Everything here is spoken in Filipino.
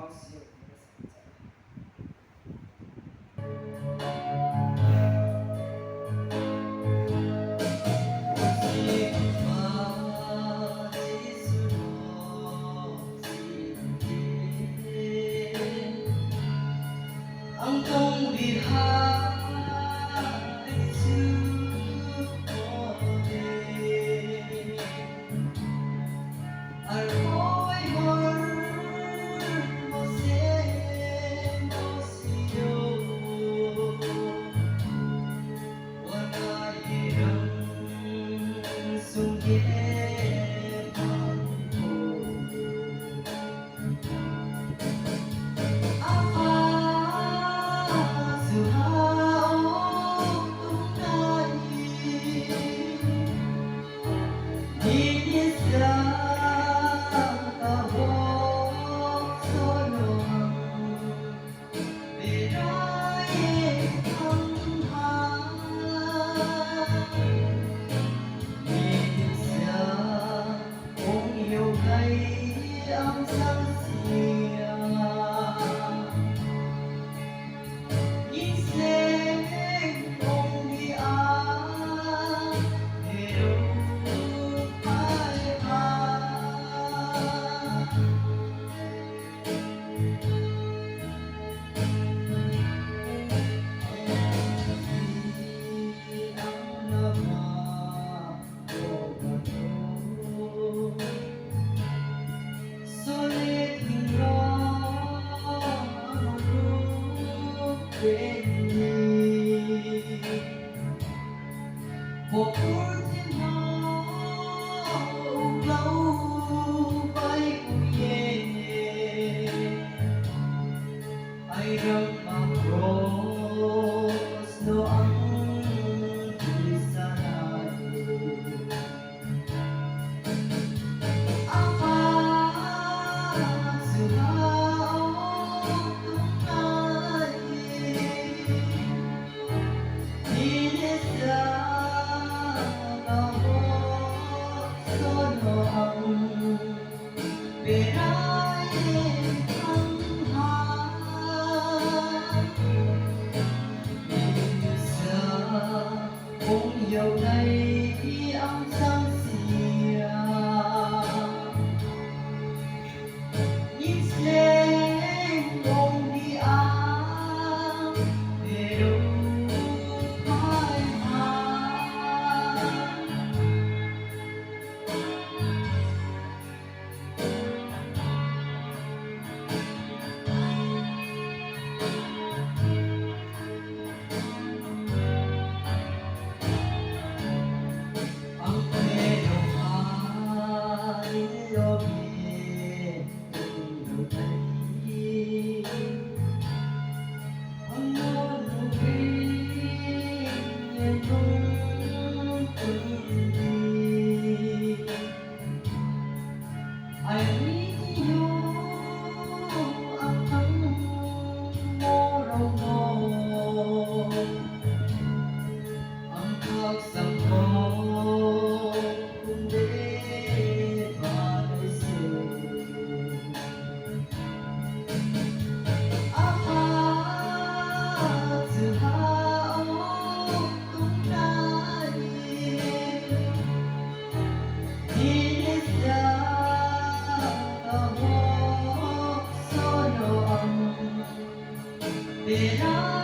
House ang tungbihay sukote aroy hermoseno siyo wanayang sunggihan ko ang saksiya gising kong diyan pero một phút thiên hậu lâu bay cuye ai đang mặc rose no ang disanay apa suhaw tunay inisa Birayin ang isa kung iyong ay ang saksiya gising kong diyan pero I need you ang moro mo ang pagsamo kundi palisin apat suhaw tunay inisya Birayin